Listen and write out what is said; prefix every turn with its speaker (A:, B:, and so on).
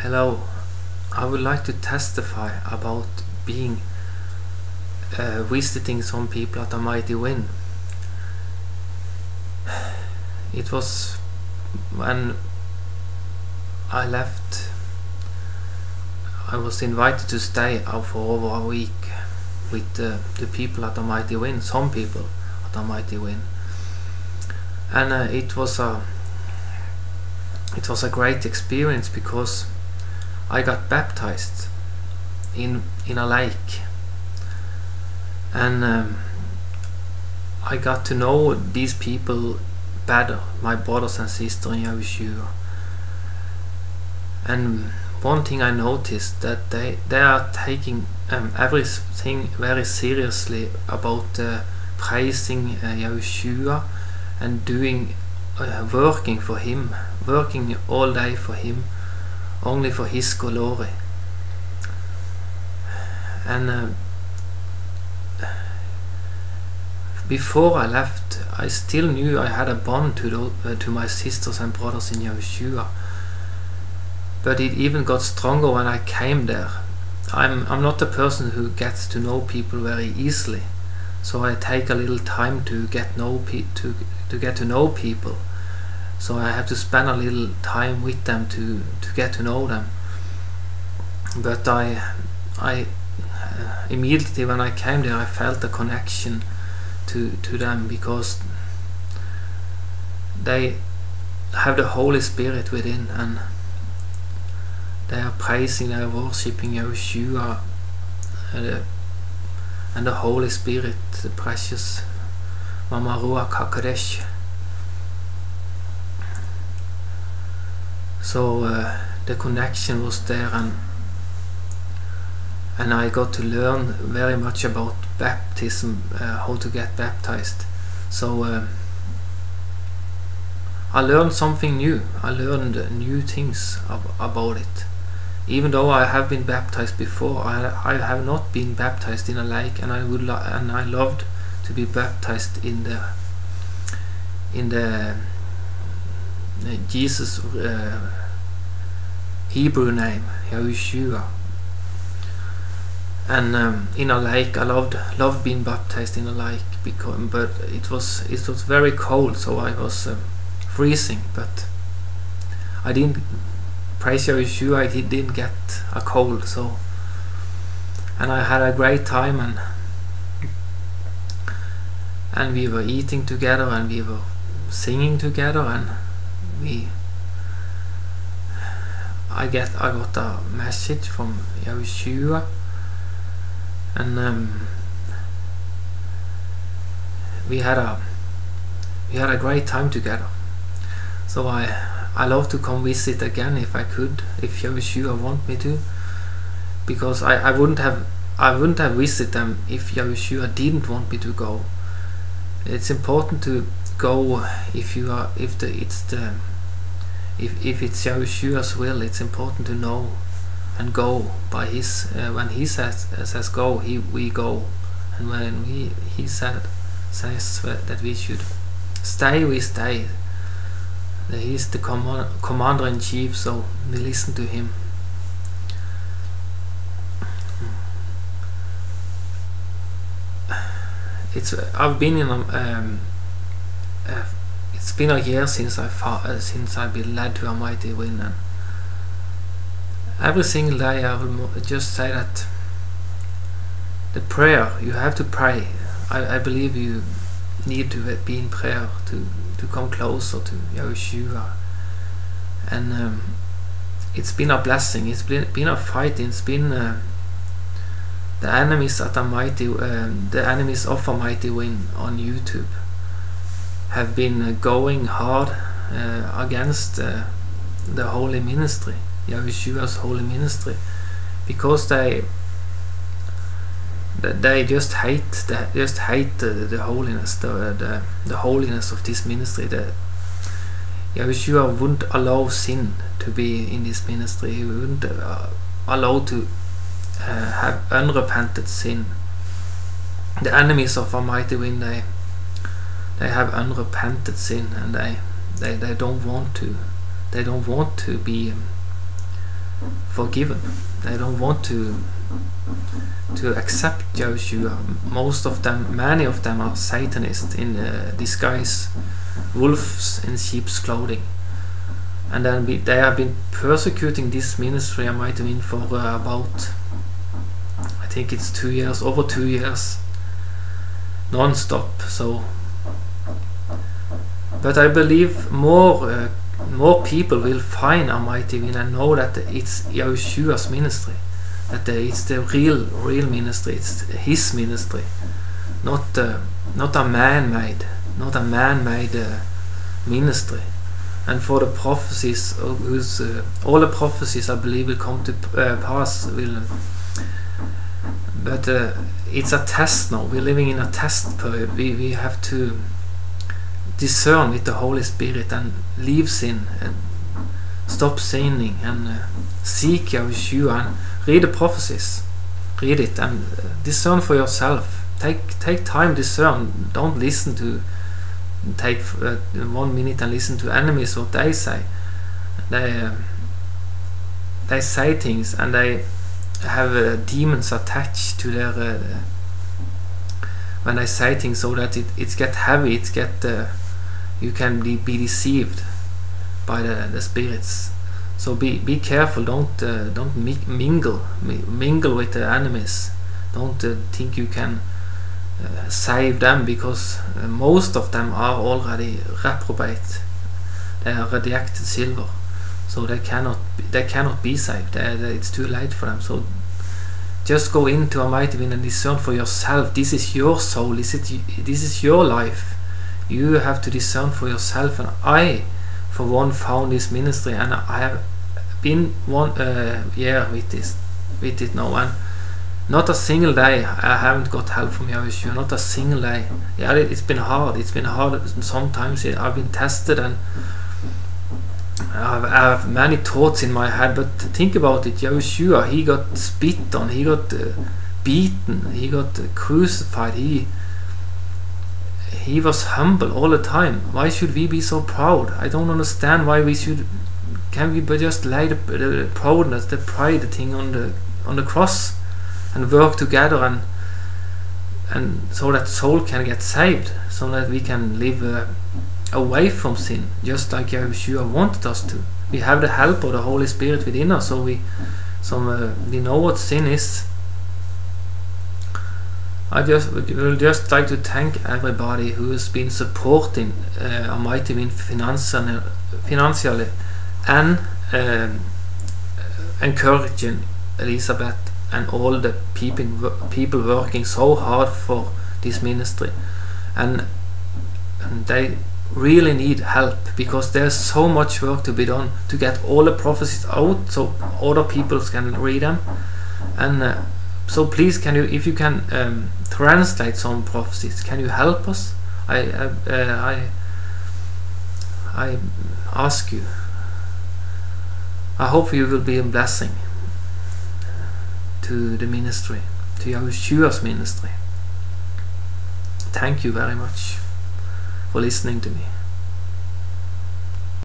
A: Hello, I would like to testify about being visiting some people at AMIGHTYWIND. It was when I left. I was invited to stay for over a week with the people at AMIGHTYWIND, some people at AMIGHTYWIND, and it was a great experience because I got baptized in a lake, and I got to know these people better, my brothers and sisters in YAHUSHUA. And one thing I noticed, that they are taking everything very seriously about praising YAHUSHUA and doing working for Him, working all day for Him, only for His glory. And before I left, I still knew I had a bond to my sisters and brothers in YAHUSHUA, but it even got stronger when I came there. I'm not a person who gets to know people very easily, so I take a little time to get to know people. So I have to spend a little time with them to get to know them. But I immediately when I came there, I felt a connection to them, because they have the Holy Spirit within, and they are praising, they are worshipping YAHUSHUA and the Holy Spirit, the precious Mama Ruach HaKodesh. So the connection was there, and I got to learn very much about baptism, how to get baptized. So I learned something new. I learned new things about it. Even though I have been baptized before, I have not been baptized in a lake, and I loved to be baptized in the Jesus Hebrew name, YAHUSHUA. And in a lake, I loved being baptized in a lake, but it was very cold, so I was freezing. But I didn't, praise YAHUSHUA, I didn't get a cold. So, and I had a great time, and we were eating together, and we were singing together, and I got a message from YAHUSHUA, and we had a great time together. So I love to come visit again if I could, if YAHUSHUA want me to, because I wouldn't have visited them if YAHUSHUA didn't want me to go. It's important to go if it's YAHUSHUA's will. It's important to know and go by His. When He says go, we go, and when He says that we should stay, we stay. He's the commander in chief, so we listen to Him. I've been in it's been a year since I've been led to AMIGHTYWIND, and every single day I will just say that the prayer, you have to pray. I believe you need to be in prayer to come closer to YAHUSHUA, and it's been a blessing. It's been a fight. It's been the enemies of AMIGHTYWIND on YouTube have been going hard against the Holy Ministry, YAHUSHUA's Holy Ministry, because they just hate the holiness, the holiness of this ministry. YAHUSHUA wouldn't allow sin to be in this ministry. He wouldn't allow to have unrepented sin. The enemies of AMIGHTYWIND, they have unrepented sin, and they don't want to be forgiven. They don't want to accept Yahushua. Most of them, many of them, are Satanists in disguise, wolves in sheep's clothing. And then they have been persecuting this ministry, AMIGHTYWIND, for about, I think it's 2 years, over 2 years, non-stop. So, but I believe more people will find AMIGHTYWIND and know that it's Yahushua's ministry, that it's the real ministry. It's his ministry, not a man-made ministry. And for the prophecies, all the prophecies I believe will come to pass. But it's a test now. We're living in a test period. We have to discern with the Holy Spirit and leave sin and stop sinning and seek Yahushua and read the prophecies. Read it and discern for yourself. Take time, discern. Don't listen to. Take 1 minute and listen to enemies, what they say. They say things and they have demons attached to their when they say things, so that it get heavy, you can be deceived by the spirits. So be careful. Don't mingle with the enemies. Don't think you can save them, because most of them are already reprobate. They are rejected silver, so they cannot be saved. It's too late for them. So just go into AMIGHTYWIND and discern for yourself. This is your soul. This is your life. You have to discern for yourself. And I, for one, found this ministry, and I have been 1 year with it now, and not a single day I haven't got help from Yahushua. Not a single day. Yeah, it's been hard. It's been hard. Sometimes I've been tested, and I have many thoughts in my head. But think about it. Yahushua, he got spit on. He got beaten. He got crucified. He was humble all the time. Why should we be so proud? I don't understand why we should. Can we just lay the proudness, the pride thing on the cross, and work together, and so that soul can get saved, so that we can live away from sin, just like Yahushua wanted us to. We have the help of the Holy Spirit within us, so we know what sin is. I would just like to thank everybody who has been supporting AMIGHTYWIND financially and encouraging Elizabeth and all the people working so hard for this ministry, and they really need help, because there's so much work to be done to get all the prophecies out so other people can read them. And so please, if you can translate some prophecies, can you help us? I ask you. I hope you will be a blessing to the ministry, to Yahushua's ministry. Thank you very much for listening to me.